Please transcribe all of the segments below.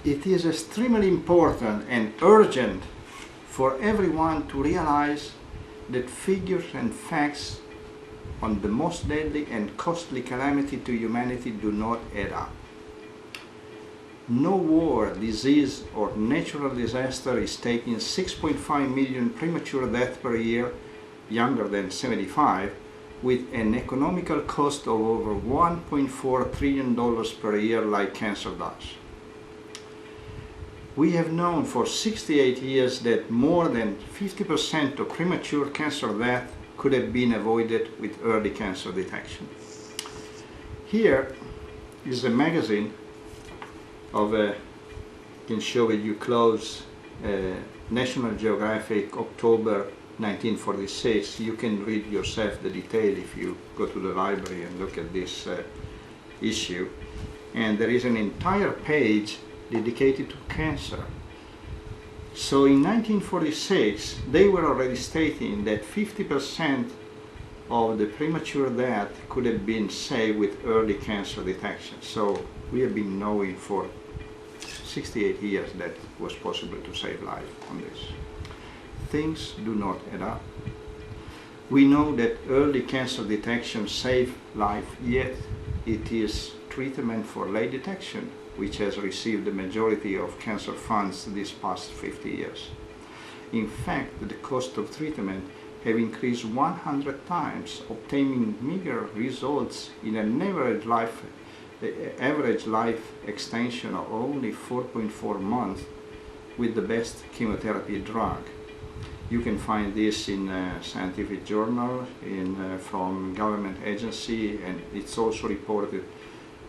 it is extremely important and urgent for everyone to realize that figures and facts on the most deadly and costly calamity to humanity do not add up. No war, disease, or natural disaster is taking 6.5 million premature deaths per year, younger than 75, with an economical cost of over $1.4 trillion per year like cancer does. We have known for 68 years that more than 50% of premature cancer death could have been avoided with early cancer detection. Here is a magazine of I can show it you close, National Geographic, October 1946. You can read yourself the detail if you go to the library and look at this issue. And there is an entire page dedicated to cancer. So in 1946, they were already stating that 50% of the premature death could have been saved with early cancer detection. So we have been knowing for 68 years that it was possible to save life on this. Things do not add up. We know that early cancer detection saves life, yet it is treatment for late detection which has received the majority of cancer funds these past 50 years. In fact, the cost of treatment have increased 100 times, obtaining meager results in an average life extension of only 4.4 months with the best chemotherapy drug. You can find this in a scientific journal, from government agency, and it's also reported,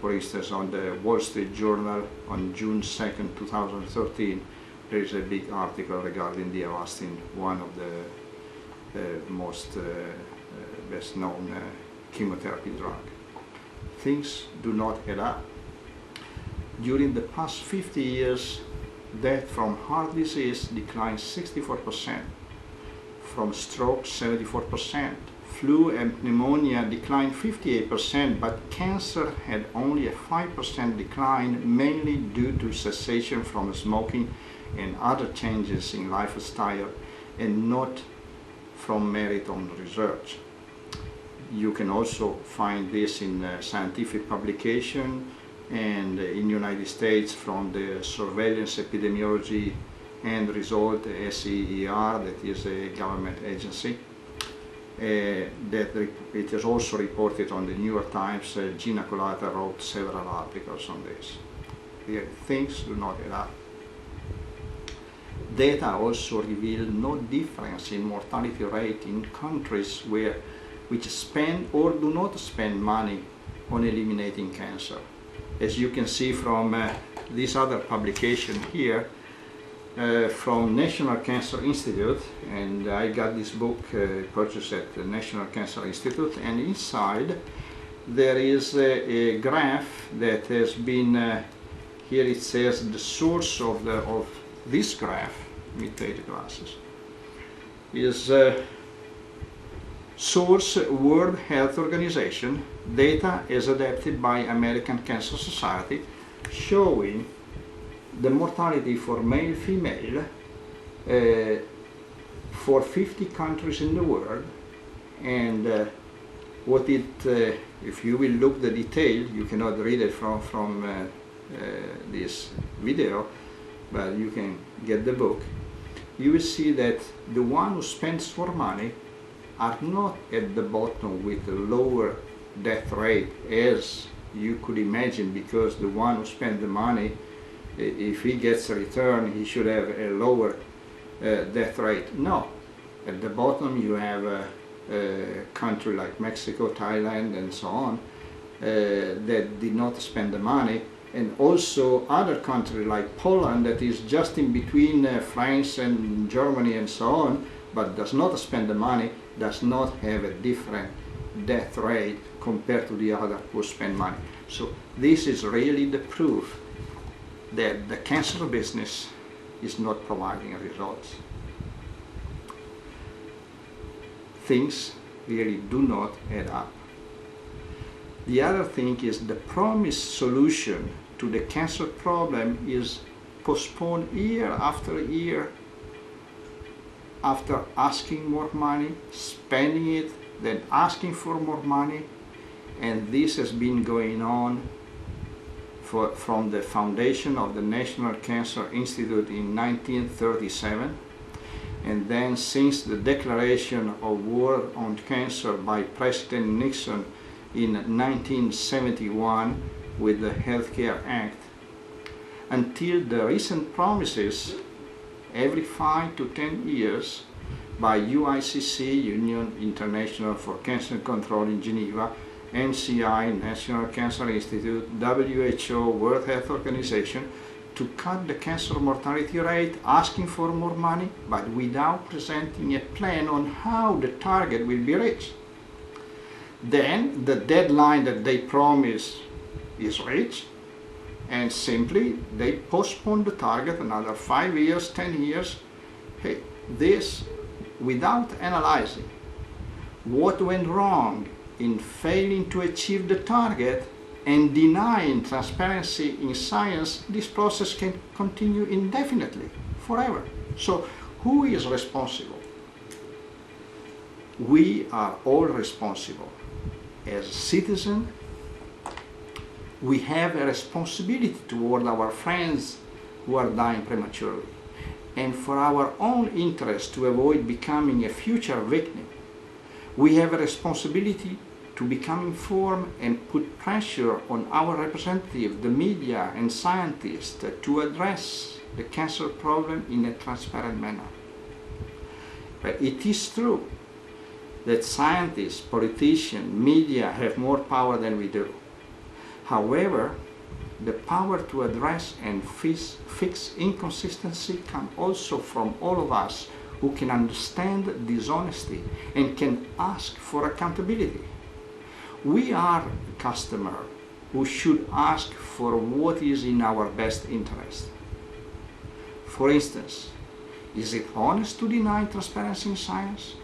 for instance, on the Wall Street Journal on June 2nd, 2013. There is a big article regarding the Avastin, one of the most best-known chemotherapy drug. Things do not add up. During the past 50 years, death from heart disease declined 64%, from stroke 74%, flu and pneumonia declined 58%, but cancer had only a 5% decline, mainly due to cessation from smoking and other changes in lifestyle, and not from merit on research. You can also find this in scientific publication and in the United States from the Surveillance Epidemiology and Result, SEER, that is a government agency. That it is also reported on the New York Times. Gina Colata wrote several articles on this. Things do not add up. Data also reveal no difference in mortality rate in countries which spend or do not spend money on eliminating cancer. As you can see from this other publication here, from National Cancer Institute, and I got this book purchased at the National Cancer Institute, and inside there is a graph that has been, here it says the source of this graph, let me take the glasses, is source World Health Organization, data as adapted by American Cancer Society, showing the mortality for male, female, for 50 countries in the world, and if you will look the detail, you cannot read it from this video, but you can get the book. You will see that the one who spends more money are not at the bottom with a lower death rate, as you could imagine, because the one who spends the money, if he gets a return, he should have a lower death rate. No, at the bottom you have a country like Mexico, Thailand, and so on, that did not spend the money, and also other countries like Poland, that is just in between France and Germany and so on, but does not spend the money, does not have a different death rate compared to the other who spend money. So this is really the proof that the cancer business is not providing results. Things really do not add up. The other thing is the promised solution to the cancer problem is postpone year after year after asking more money, spending it, then asking for more money, and this has been going on from the foundation of the National Cancer Institute in 1937, and then since the declaration of war on cancer by President Nixon in 1971 with the Healthcare Act, until the recent promises every 5 to 10 years by UICC, Union International for Cancer Control in Geneva, NCI, National Cancer Institute, WHO, World Health Organization, to cut the cancer mortality rate, asking for more money, but without presenting a plan on how the target will be reached. Then the deadline that they promise is reached, and simply they postpone the target another 5 years, 10 years. Hey, this without analyzing what went wrong in failing to achieve the target and denying transparency in science. This process can continue indefinitely, forever. So who is responsible? We are all responsible. As citizens, we have a responsibility toward our friends who are dying prematurely, and for our own interest to avoid becoming a future victim. We have a responsibility to become informed and put pressure on our representatives, the media and scientists, to address the cancer problem in a transparent manner. But it is true that scientists, politicians, media have more power than we do. However, the power to address and fix inconsistency comes also from all of us who can understand dishonesty and can ask for accountability. We are a customer who should ask for what is in our best interest. For instance, is it honest to deny transparency in science?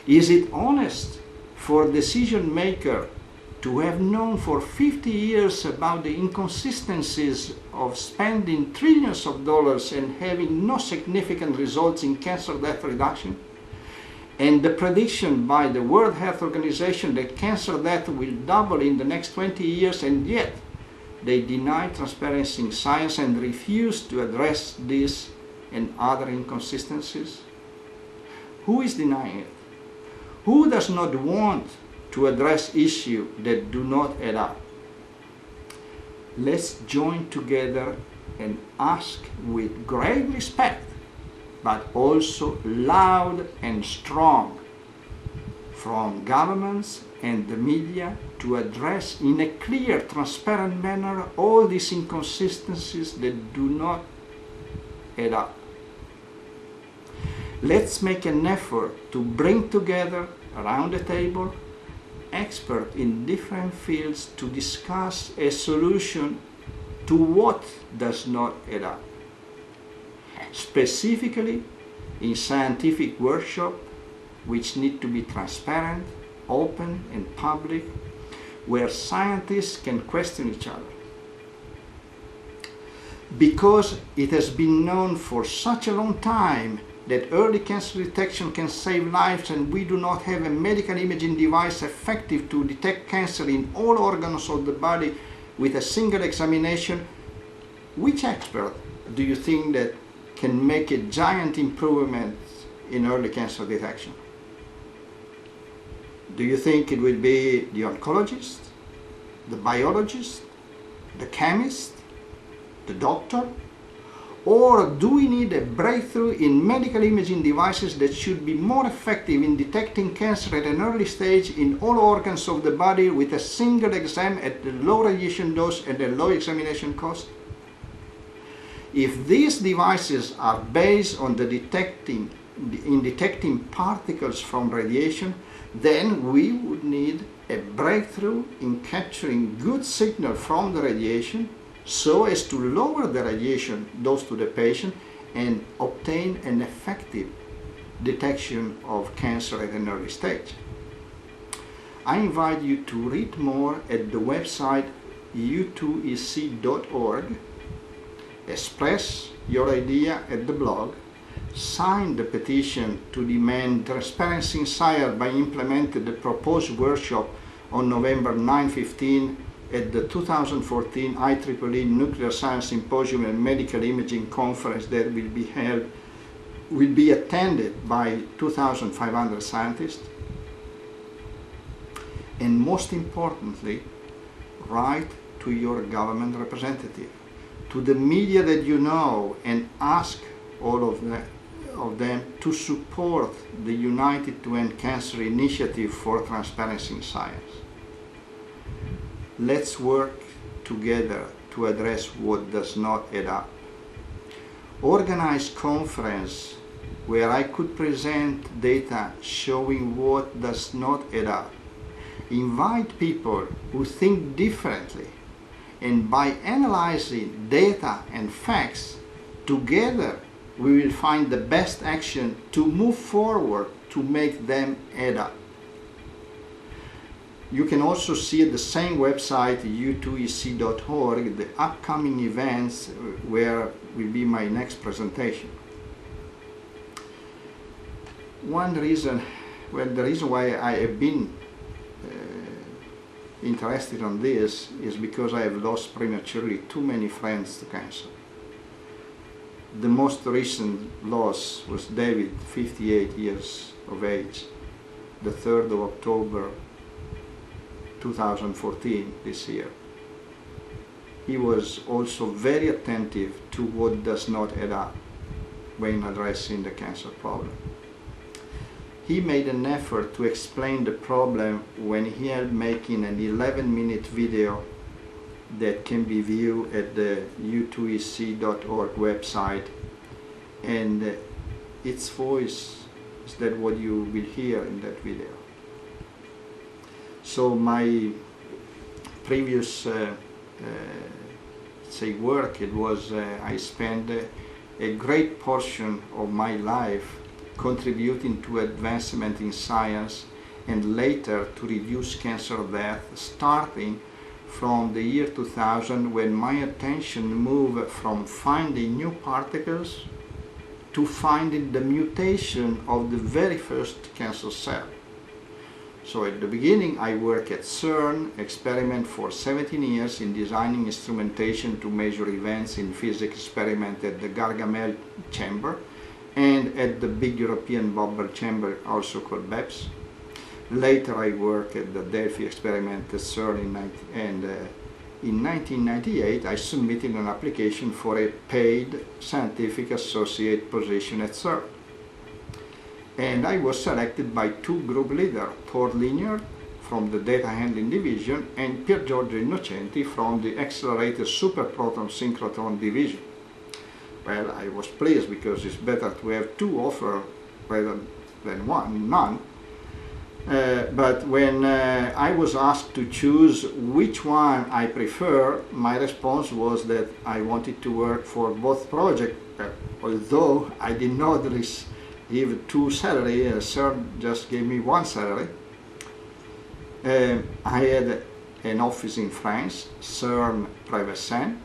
Is it honest for a decision maker to have known for 50 years about the inconsistencies of spending trillions of dollars and having no significant results in cancer death reduction? And the prediction by the World Health Organization that cancer death will double in the next 20 years, and yet they deny transparency in science and refuse to address this and other inconsistencies? Who is denying it? Who does not want to address issues that do not add up? Let's join together and ask with great respect, but also loud and strong, from governments and the media to address in a clear, transparent manner all these inconsistencies that do not add up. Let's make an effort to bring together around the table experts in different fields to discuss a solution to what does not add up. Specifically in scientific workshops, which need to be transparent, open and public, where scientists can question each other. Because it has been known for such a long time that early cancer detection can save lives, and we do not have a medical imaging device effective to detect cancer in all organs of the body with a single examination, which expert do you think that can make a giant improvement in early cancer detection? Do you think it will be the oncologist, the biologist, the chemist, the doctor? Or do we need a breakthrough in medical imaging devices that should be more effective in detecting cancer at an early stage in all organs of the body with a single exam at the low radiation dose and a low examination cost? If these devices are based on detecting particles from radiation, then we would need a breakthrough in capturing good signal from the radiation so as to lower the radiation dose to the patient and obtain an effective detection of cancer at an early stage. I invite you to read more at the website u2ec.org, express your idea at the blog, sign the petition to demand transparency in science by implementing the proposed workshop on November 9-15 at the 2014 IEEE Nuclear Science Symposium and Medical Imaging Conference that will be attended by 2,500 scientists. And most importantly, write to your government representative, to the media that you know, and ask all of them to support the United to End Cancer Initiative for Transparency in Science. Let's work together to address what does not add up. Organize conference where I could present data showing what does not add up. Invite people who think differently, and by analyzing data and facts, together we will find the best action to move forward to make them add up. You can also see at the same website, u2ec.org, the upcoming events where will be my next presentation. The reason why I have been interested in this is because I have lost prematurely too many friends to cancer. The most recent loss was David, 58 years of age, the 3rd of October 2014, this year. He was also very attentive to what does not add up when addressing the cancer problem. He made an effort to explain the problem when he had making an 11-minute video that can be viewed at the u2ec.org website, and its voice is that what you will hear in that video. So my previous work, it was I spent a great portion of my life contributing to advancement in science and later to reduce cancer death, starting from the year 2000, when my attention moved from finding new particles to finding the mutation of the very first cancer cell. So at the beginning I worked at CERN, experiment for 17 years in designing instrumentation to measure events in physics experiment at the Gargamel chamber and at the big European bubble chamber, also called BEPS. Later I worked at the Delphi experiment at CERN in 1998 I submitted an application for a paid scientific associate position at CERN. And I was selected by two group leaders, Thor Linyard from the Data Handling Division and Pier Giorgio Innocenti from the Accelerated Superproton Synchrotron Division. Well, I was pleased because it's better to have two offers rather than none. But when I was asked to choose which one I prefer, my response was that I wanted to work for both projects, although I did not receive two salaries. CERN just gave me one salary. I had an office in France, CERN Privacent,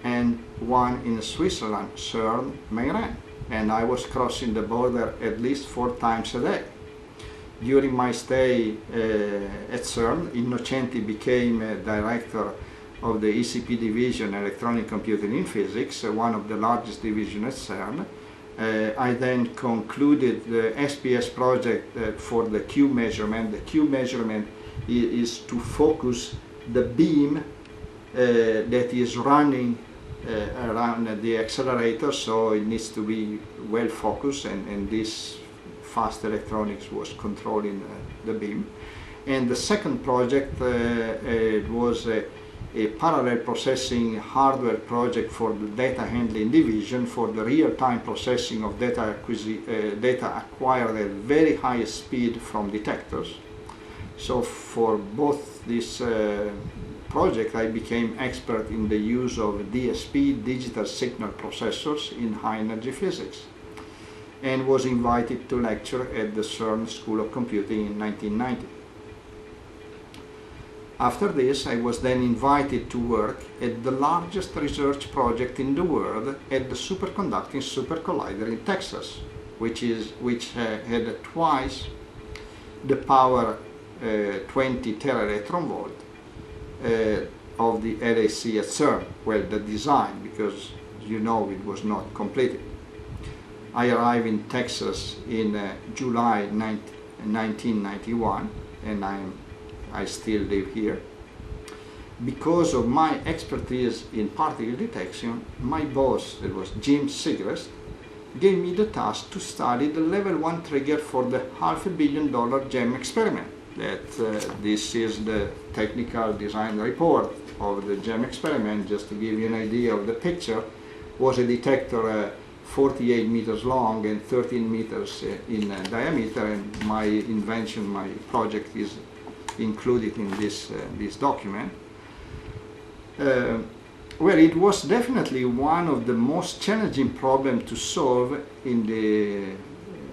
and one in Switzerland, CERN Meyrin, and I was crossing the border at least 4 times a day. During my stay at CERN, Innocenti became director of the ECP division, Electronic Computing in Physics, one of the largest divisions at CERN. I then concluded the SPS project for the Q measurement. The Q measurement is to focus the beam that is running around the accelerator, so it needs to be well focused, and this fast electronics was controlling the beam. And the second project was a parallel processing hardware project for the Data Handling Division for the real-time processing of data acquired at very high speed from detectors. So for both this project I became expert in the use of DSP, digital signal processors, in high energy physics, and was invited to lecture at the CERN School of Computing in 1990. After this, I was then invited to work at the largest research project in the world at the superconducting super collider in Texas, which had twice the power 20 teraelectron volt of the LHC at CERN. Well, the design, because you know it was not completed. I arrived in Texas in July 1991, and I still live here. Because of my expertise in particle detection, my boss, it was Jim Sigrist, gave me the task to study the level 1 trigger for the $500 million GEM experiment. This is the technical design report of the GEM experiment. Just to give you an idea of the picture, was a detector 48 meters long and 13 meters in diameter, and my invention, my project is included in this document. Well, it was definitely one of the most challenging problems to solve in the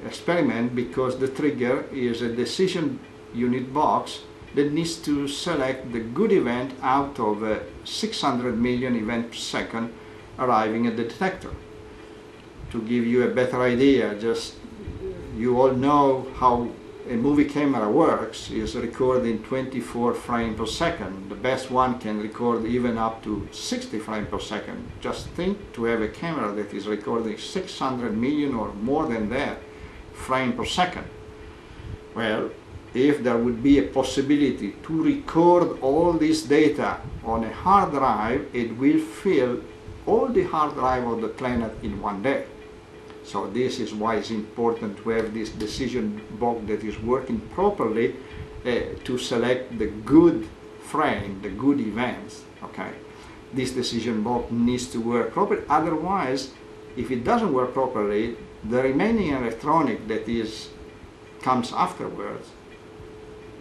experiment, because the trigger is a decision unit box that needs to select the good event out of 600 million events per second arriving at the detector. To give you a better idea, just you all know how a movie camera works, is recording 24 frames per second. The best one can record even up to 60 frames per second. Just think to have a camera that is recording 600 million or more than that frames per second. Well, if there would be a possibility to record all this data on a hard drive, it will fill all the hard drive of the planet in one day. So this is why it's important to have this decision box that is working properly to select the good frame, the good events. Okay, this decision box needs to work properly. Otherwise, if it doesn't work properly, the remaining electronic that comes afterwards,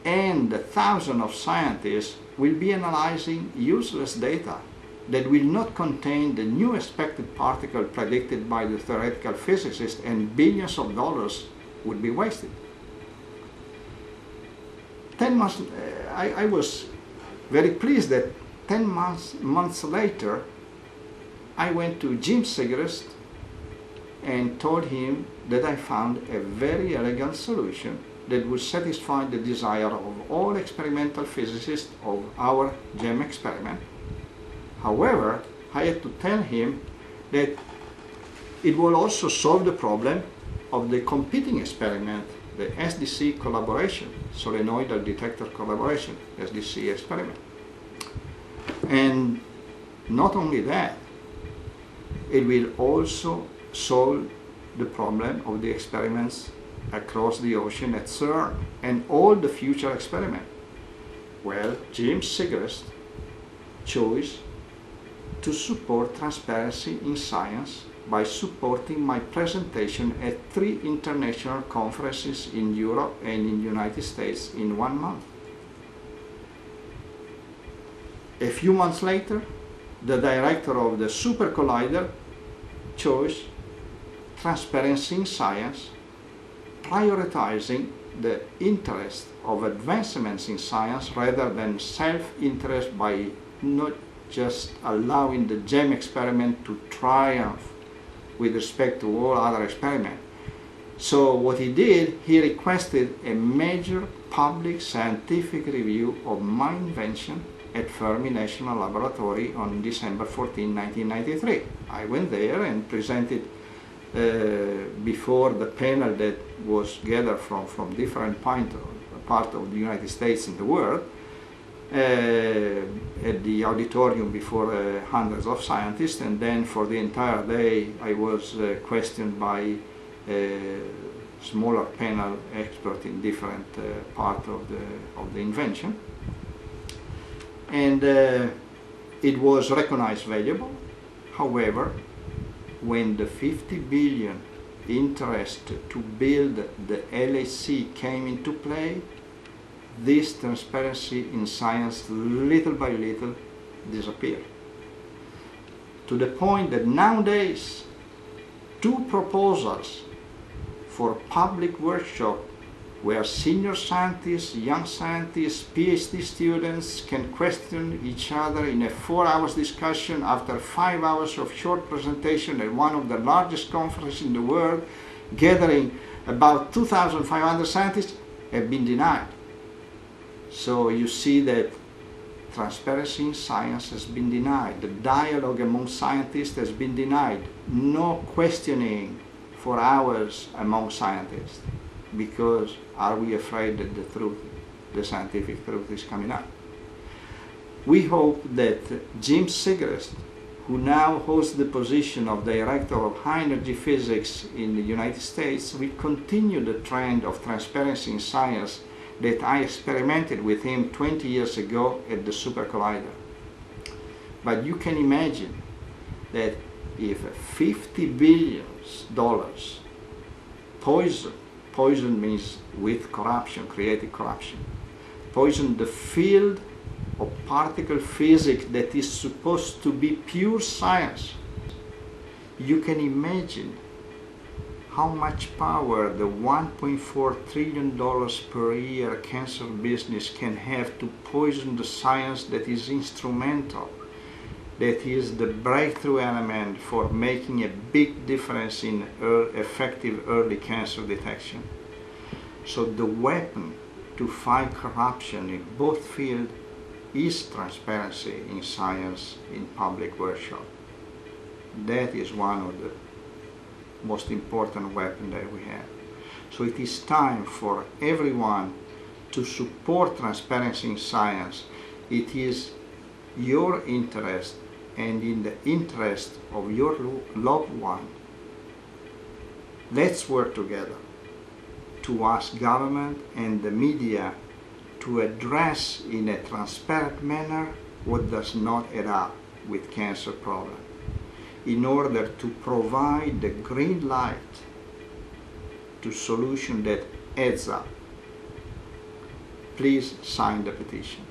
and the thousands of scientists will be analyzing useless data that will not contain the new expected particle predicted by the theoretical physicists, and billions of dollars would be wasted. 10 months, I was very pleased that 10 months later, I went to Jim Sigrist and told him that I found a very elegant solution that would satisfy the desire of all experimental physicists of our GEM experiment. However, I had to tell him that it will also solve the problem of the competing experiment, the SDC collaboration, solenoidal detector collaboration, SDC experiment. And not only that, it will also solve the problem of the experiments across the ocean at CERN and all the future experiments. Well, Jim Sigrist chose to support transparency in science by supporting my presentation at 3 international conferences in Europe and in the United States in 1 month. A few months later, the director of the Super Collider chose transparency in science, prioritizing the interest of advancements in science rather than self-interest, by not just allowing the GEM experiment to triumph with respect to all other experiments. So what he did, he requested a major public scientific review of my invention at Fermi National Laboratory on December 14, 1993. I went there and presented before the panel that was gathered from different parts of the United States and the world, at the auditorium before hundreds of scientists, and then for the entire day I was questioned by a smaller panel expert in different parts of the invention, and it was recognized valuable. However, when the 50 billion interest to build the LHC came into play, this transparency in science little by little disappeared. To the point that nowadays 2 proposals for public workshop where senior scientists, young scientists, PhD students can question each other in a 4 hour discussion after 5 hours of short presentation at one of the largest conferences in the world, gathering about 2,500 scientists, have been denied. So you see that transparency in science has been denied. The dialogue among scientists has been denied. No questioning for hours among scientists, because are we afraid that the scientific truth is coming up? We hope that Jim Segrest, who now holds the position of Director of High Energy Physics in the United States, will continue the trend of transparency in science that I experimented with him 20 years ago at the Super Collider. But you can imagine that if $50 billion poison means with corruption, creative corruption, poison the field of particle physics that is supposed to be pure science, you can imagine how much power the $1.4 trillion per year cancer business can have to poison the science that is instrumental, that is the breakthrough element for making a big difference in effective early cancer detection. So the weapon to fight corruption in both fields is transparency in science in public workshop. That is one of the most important weapon that we have. So it is time for everyone to support transparency in science. It is your interest and in the interest of your loved one. Let's work together to ask government and the media to address in a transparent manner what does not add up with cancer problem, in order to provide the green light to solution that adds up. Please sign the petition.